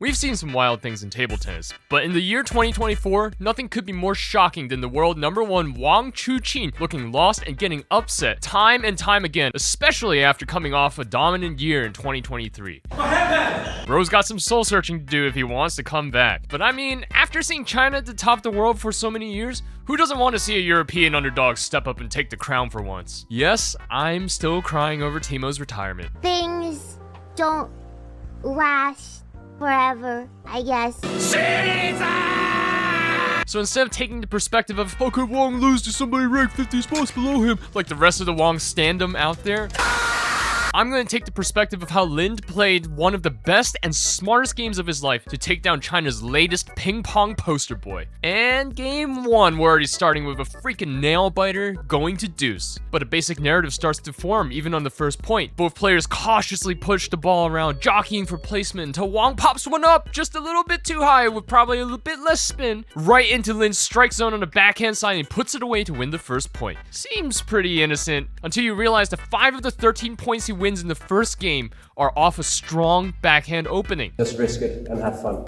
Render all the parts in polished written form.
We've seen some wild things in table tennis, but in the year 2024, nothing could be more shocking than the world #1 Wang Chuqin looking lost and getting upset time and time again, especially after coming off a dominant year in 2023. Bro's got some soul searching to do if he wants to come back. But I mean, after seeing China at the top of the world for so many years, who doesn't want to see a European underdog step up and take the crown for once? Yes, I'm still crying over Timo's retirement. Things don't last forever, I guess. So instead of taking the perspective of, how could Wang lose to somebody ranked 50 spots below him, like the rest of the Wang standum out there, I'm going to take the perspective of how Lind played one of the best and smartest games of his life to take down China's latest ping pong poster boy. And game 1, we're already starting with a freaking nail biter going to deuce. But a basic narrative starts to form even on the first point. Both players cautiously push the ball around, jockeying for placement until Wang pops one up just a little bit too high with probably a little bit less spin, right into Lind's strike zone on the backhand side and puts it away to win the first point. Seems pretty innocent until you realize that 5 of the 13 points he wins in the first game are off a strong backhand opening. Just risk it and have fun.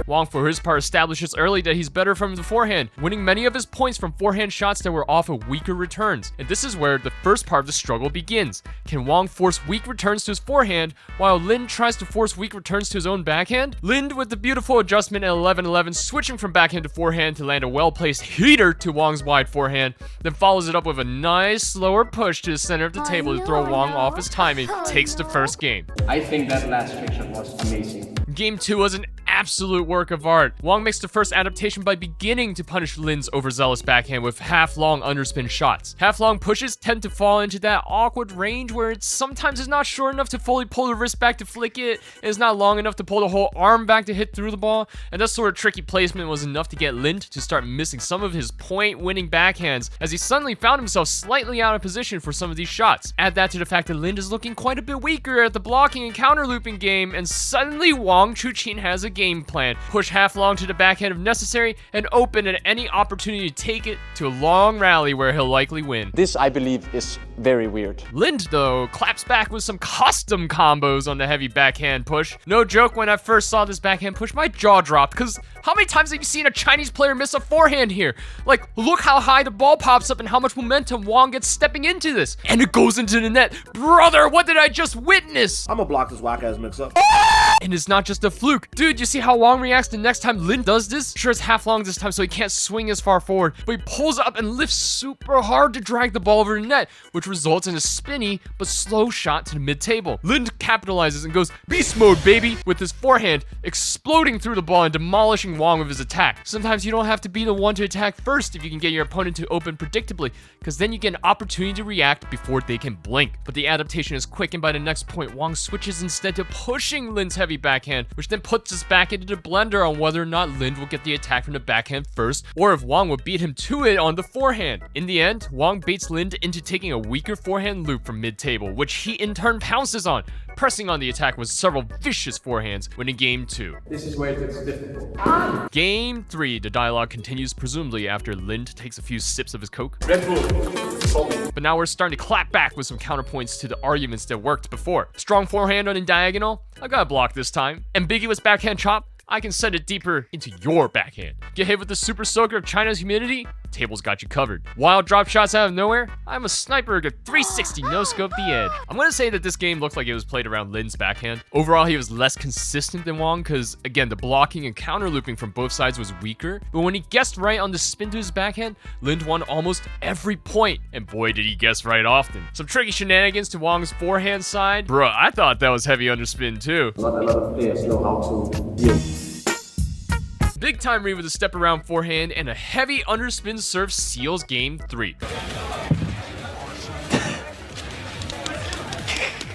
Wang, for his part, establishes early that he's better from the forehand, winning many of his points from forehand shots that were off of weaker returns. And this is where the first part of the struggle begins. Can Wang force weak returns to his forehand, while Lind tries to force weak returns to his own backhand? Lind, with the beautiful adjustment at 11-11, switching from backhand to forehand to land a well-placed heater to Wang's wide forehand, then follows it up with a nice slower push to the center of the table to throw Wang off his timing, takes the first game. I think that last trick was amazing. Game 2 was an absolute work of art. Wang makes the first adaptation by beginning to punish Lind's overzealous backhand with half-long underspin shots. Half-long pushes tend to fall into that awkward range where it sometimes is not short enough to fully pull the wrist back to flick it, and is not long enough to pull the whole arm back to hit through the ball, and that sort of tricky placement was enough to get Lind to start missing some of his point-winning backhands as he suddenly found himself slightly out of position for some of these shots. Add that to the fact that Lind is looking quite a bit weaker at the blocking and counter-looping game, and suddenly Wang Chuqin has a game plan. Push half long to the backhand if necessary, and open at any opportunity to take it to a long rally where he'll likely win. This, I believe, is very weird. Lind, though, claps back with some custom combos on the heavy backhand push. No joke, when I first saw this backhand push, my jaw dropped, because how many times have you seen a Chinese player miss a forehand here? Like, look how high the ball pops up and how much momentum Wang gets stepping into this. And it goes into the net. Brother, what did I just witness? I'm gonna block this whack-ass mix-up. And it's not just a fluke. Dude, you see how Wang reacts the next time Lind does this? Sure, it's half long this time, so he can't swing as far forward, but he pulls up and lifts super hard to drag the ball over the net, which results in a spinny but slow shot to the mid-table. Lind capitalizes and goes beast mode, baby, with his forehand exploding through the ball and demolishing Wang with his attack. Sometimes you don't have to be the one to attack first if you can get your opponent to open predictably, because then you get an opportunity to react before they can blink. But the adaptation is quick, and by the next point, Wang switches instead to pushing Lind's heavy backhand, which then puts us back into the blender on whether or not Lind will get the attack from the backhand first, or if Wang will beat him to it on the forehand. In the end, Wang baits Lind into taking a weaker forehand loop from mid-table, which he in turn pounces on, pressing on the attack with several vicious forehands, winning game 2. This is where it gets difficult. Game 3, the dialogue continues presumably after Lind takes a few sips of his coke. Red Bull. But now we're starting to clap back with some counterpoints to the arguments that worked before. Strong forehand on a diagonal, I got a block this time. Ambiguous backhand chop, I can set it deeper into your backhand. Get hit with the super soaker of China's humidity, table's got you covered. Wild drop shots out of nowhere, I'm a sniper who could 360 no-scope the edge. I'm gonna say that this game looked like it was played around Lind's backhand. Overall, he was less consistent than Wang, because again, the blocking and counter looping from both sides was weaker. But when he guessed right on the spin to his backhand, Lind won almost every point. And boy, did he guess right often. Some tricky shenanigans to Wang's forehand side. Bruh, I thought that was heavy underspin too. Not a lot of players know how to deal. Big time read with a step around forehand and a heavy underspin serve seals game 3.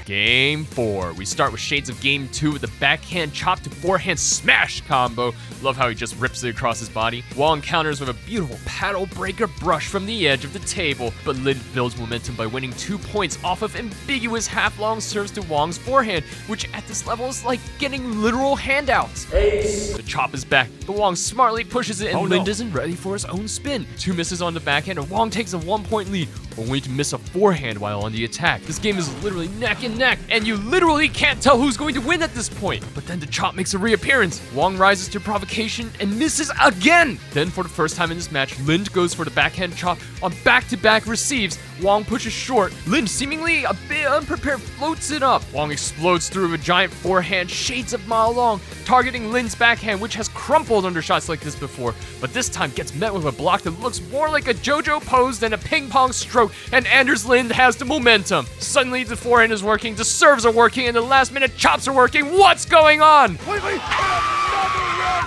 Game 4. We start with shades of game 2 with a backhand chop to forehand smash combo. Love how he just rips it across his body. Wang counters with a beautiful paddle breaker brush from the edge of the table, but Lind builds momentum by winning 2 points off of ambiguous half-long serves to Wang's forehand, which at this level is like getting literal handouts. Ace. The chop is back, but Wang smartly pushes it and Lind isn't ready for his own spin. 2 misses on the backhand and Wang takes a 1-point lead. only to miss a forehand while on the attack. This game is literally neck and neck, and you literally can't tell who's going to win at this point. But then the chop makes a reappearance. Wang rises to provocation and misses again. Then for the first time in this match, Lind goes for the backhand chop on back-to-back receives. Wang pushes short. Lind, seemingly a bit unprepared, floats it up. Wang explodes through a giant forehand shades of mile long, targeting Lind's backhand, which has crumpled under shots like this before, but this time gets met with a block that looks more like a JoJo pose than a ping pong stroke, and Anders Lind has the momentum. Suddenly the forehand is working, the serves are working, and the last minute chops are working. What's going on?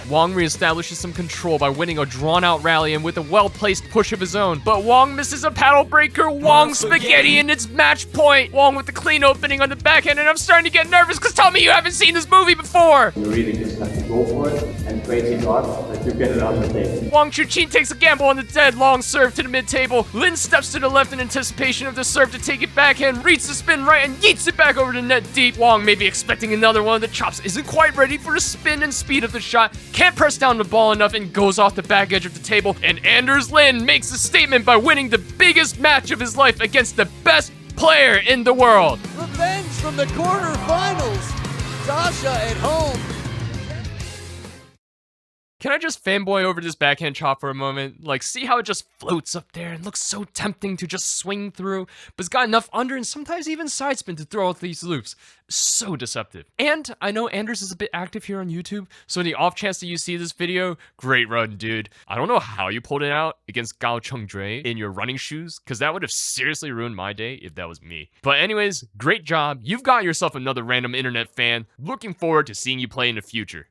Wang reestablishes some control by winning a drawn-out rally and with a well-placed push of his own. But Wang misses a paddle breaker. Wang spaghetti in its match point. Wang with the clean opening on the backhand, and I'm starting to get nervous because tell me you haven't seen this movie before. You really just have to go for it and pray to God that you get it on the table. Wang Chuqin takes a gamble on the dead long serve to the mid-table. Lin steps to the left in anticipation of the serve to take it backhand, reads the spin right, and yeets it back over the net deep. Wang may be expecting another one of the chops, isn't quite ready for the spin and speed of the shot, can't press down the ball enough, and goes off the back edge of the table. And Anders Lind makes a statement by winning the biggest match of his life against the best player in the world. Revenge from the quarterfinals. Dasha at home. Can I just fanboy over this backhand chop for a moment? Like, see how it just floats up there and looks so tempting to just swing through, but it's got enough under and sometimes even side spin to throw out these loops. So deceptive. And I know Anders is a bit active here on YouTube, so in the off chance that you see this video, great run, dude. I don't know how you pulled it out against Gao Chengdui in your running shoes, because that would have seriously ruined my day if that was me. But anyways, great job. You've got yourself another random internet fan. Looking forward to seeing you play in the future.